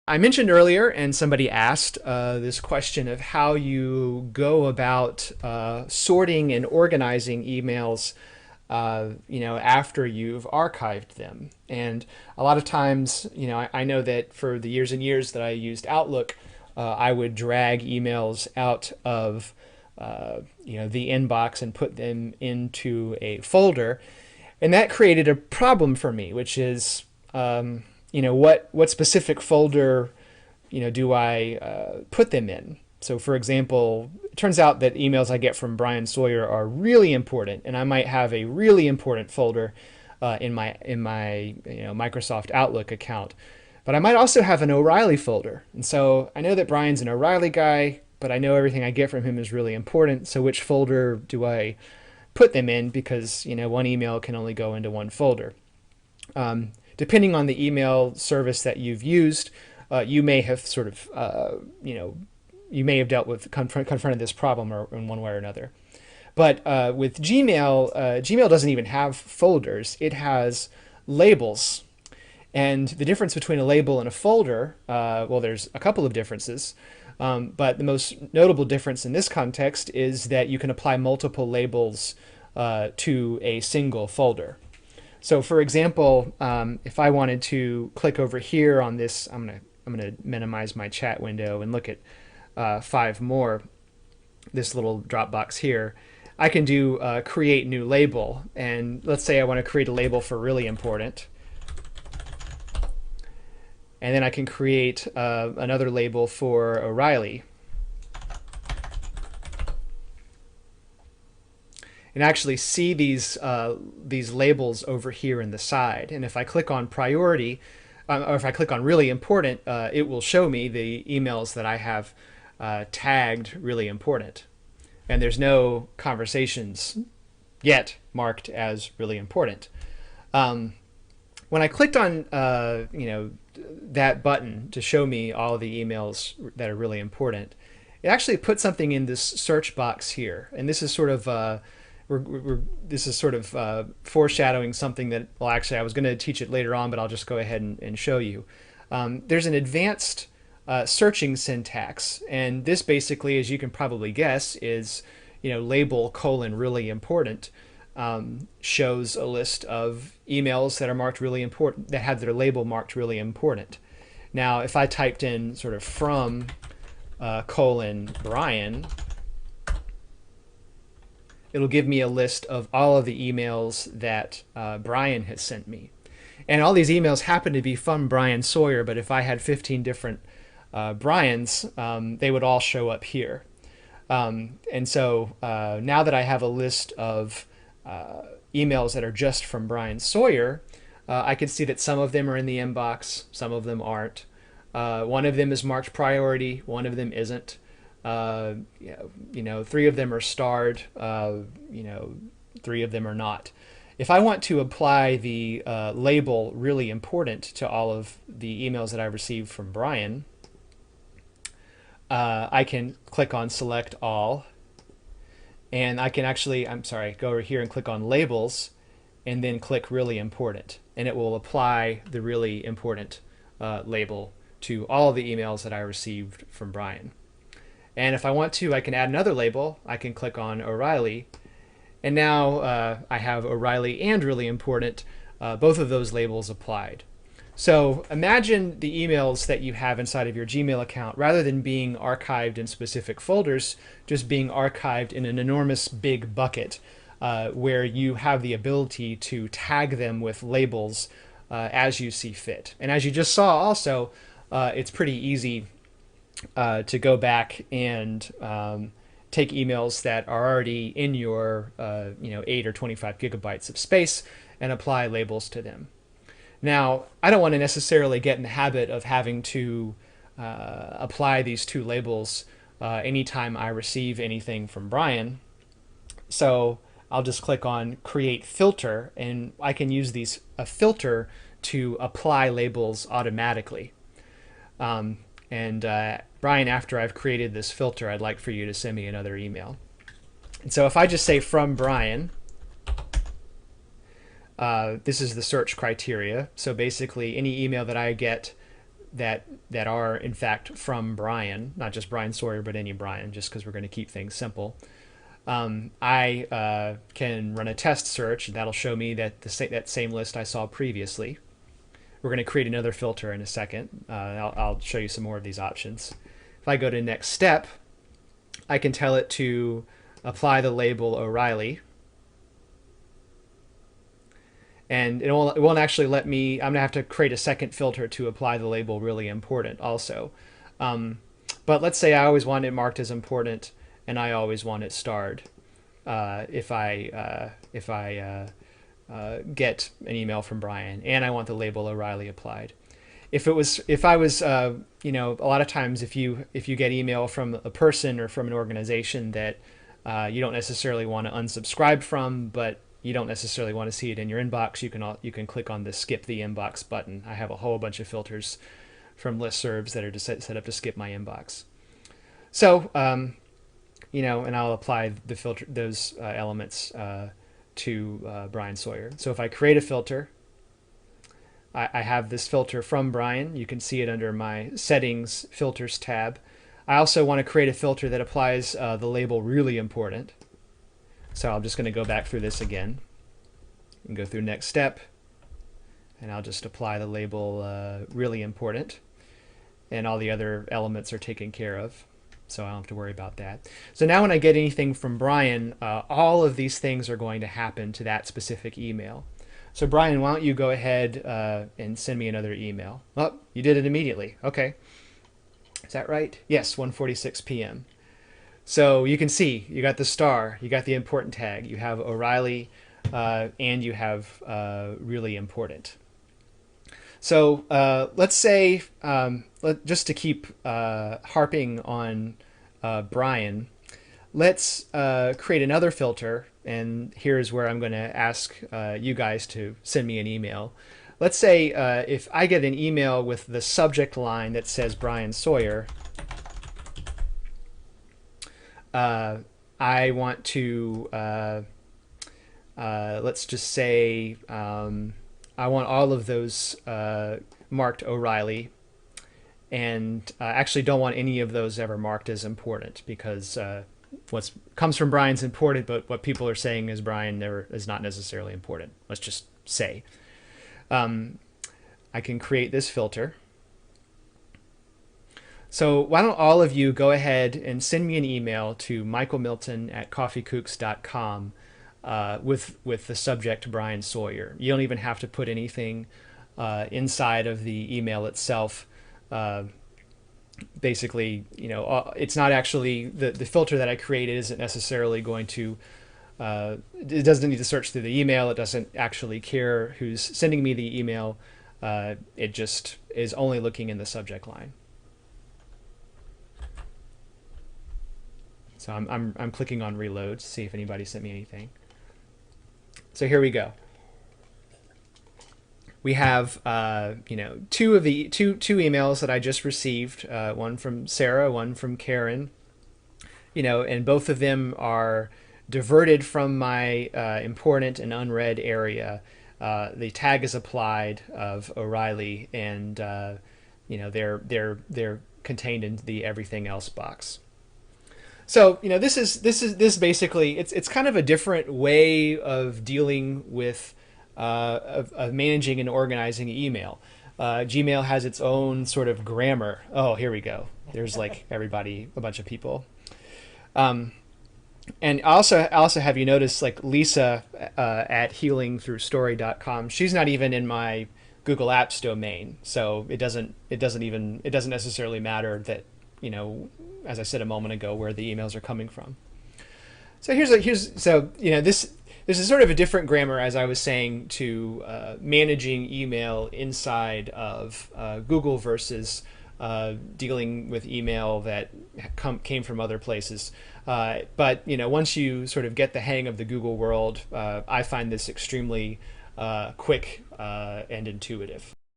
I mentioned earlier, and somebody asked this question of how you go about sorting and organizing emails, after you've archived them. And a lot of times, I know that for the years and years that I used Outlook, I would drag emails out of the inbox and put them into a folder, and that created a problem for me, which is what specific folder do I put them in. So, for example, it turns out that emails I get from Brian Sawyer are really important, and I might have a really important folder in my Microsoft Outlook account. But I might also have an O'Reilly folder, and so I know that Brian's an O'Reilly guy, but I know everything I get from him is really important. So, which folder do I put them in? Because one email can only go into one folder. Depending on the email service that you've used, you may have sort of you may have dealt with confronted this problem or in one way or another. But with Gmail, Gmail doesn't even have folders. It has labels. And the difference between a label and a folder, well, there's a couple of differences. But the most notable difference in this context is that you can apply multiple labels to a single folder. So, for example, if I wanted to click over here on this, I'm gonna minimize my chat window and look at 5 more. This little drop box here, I can do create new label, and let's say I want to create a label for really important, and then I can create another label for O'Reilly. And actually see these labels over here in the side. And if I click on priority, or if I click on really important, it will show me the emails that I have tagged really important. And there's no conversations yet marked as really important. When I clicked on that button to show me all of the emails that are really important, it actually put something in this search box here. And this is sort of foreshadowing something that, well, actually, I was going to teach it later on, but I'll just go ahead and show you. There's an advanced searching syntax, and this basically, as you can probably guess, is label : really important. Shows a list of emails that are marked really important, that have their label marked really important. Now, if I typed in sort of from : Brian, it'll give me a list of all of the emails that Brian has sent me. And all these emails happen to be from Brian Sawyer, but if I had 15 different Brians, they would all show up here. And so now that I have a list of emails that are just from Brian Sawyer, I can see that some of them are in the inbox, some of them aren't. One of them is marked priority, one of them isn't. 3 of them are starred, 3 of them are not. If I want to apply the label really important to all of the emails that I received from Brian, I can click on select all, and I can actually, go over here and click on labels, and then click really important, and it will apply the really important label to all the emails that I received from Brian. And if I want to, I can add another label. I can click on O'Reilly, and now I have O'Reilly and really important, both of those labels applied. So imagine the emails that you have inside of your Gmail account, rather than being archived in specific folders, just being archived in an enormous big bucket where you have the ability to tag them with labels as you see fit. And as you just saw also, it's pretty easy to go back and take emails that are already in your 8 or 25 gigabytes of space and apply labels to them. Now, I don't want to necessarily get in the habit of having to apply these 2 labels anytime I receive anything from Brian. So I'll just click on create filter, and I can use a filter to apply labels automatically. Brian, after I've created this filter, I'd like for you to send me another email. And so if I just say from Brian, this is the search criteria. So basically any email that I get that are in fact from Brian, not just Brian Sawyer, but any Brian, just because we're going to keep things simple. I can run a test search, and that'll show me that that same list I saw previously. We're going to create another filter in a second. I'll show you some more of these options. If I go to next step, I can tell it to apply the label O'Reilly. And it won't actually let me, I'm going to have to create a second filter to apply the label really important also. But let's say I always want it marked as important, and I always want it starred if I get an email from Brian, and I want the label O'Reilly applied. If I was, you know, a lot of times if you get email from a person or from an organization that you don't necessarily want to unsubscribe from, but you don't necessarily want to see it in your inbox, you can click on the skip the inbox button. I have a whole bunch of filters from listservs that are set up to skip my inbox. So, you know, and I'll apply the filter, those elements to Brian Sawyer. So if I create a filter, I have this filter from Brian. You can see it under my settings filters tab. I also want to create a filter that applies the label really important. So I'm just going to go back through this again and go through next step, and I'll just apply the label really important, and all the other elements are taken care of, so I don't have to worry about that. So now when I get anything from Brian, all of these things are going to happen to that specific email. So Brian, why don't you go ahead and send me another email? Oh, you did it immediately. Okay. Is that right? Yes, 1:46 p.m. So you can see you got the star, you got the important tag, you have O'Reilly, and you have really important. So let's say, just to keep harping on Brian, let's create another filter, and here's where I'm going to ask you guys to send me an email. Let's say if I get an email with the subject line that says Brian Sawyer, I want to, let's just say, I want all of those marked O'Reilly, and actually don't want any of those ever marked as important, because what comes from Brian's important, but what people are saying is Brian is not necessarily important. Let's just say. I can create this filter. So why don't all of you go ahead and send me an email to michaelmilton@coffeekooks.com with the subject Brian Sawyer. You don't even have to put anything inside of the email itself. Basically, you know, it's not actually the filter that I created isn't necessarily going to. It doesn't need to search through the email. It doesn't actually care who's sending me the email. It just is only looking in the subject line. So I'm clicking on reload to see if anybody sent me anything. So here we go. We have you know, two emails that I just received. One from Sarah, one from Karen. You know, and both of them are diverted from my important and unread area. The tag is applied of O'Reilly, and you know, they're contained in the everything else box. So, you know, this basically, it's kind of a different way of dealing with of managing and organizing email. Gmail has its own sort of grammar. Oh, here we go. There's like everybody, a bunch of people. And also have you noticed, like Lisa at healingthroughstory.com, she's not even in my Google Apps domain, so it doesn't necessarily matter that, you know, as I said a moment ago, where the emails are coming from. So so you know, this is sort of a different grammar, as I was saying, to managing email inside of Google versus dealing with email that came from other places. But you know, once you sort of get the hang of the Google world, I find this extremely quick and intuitive.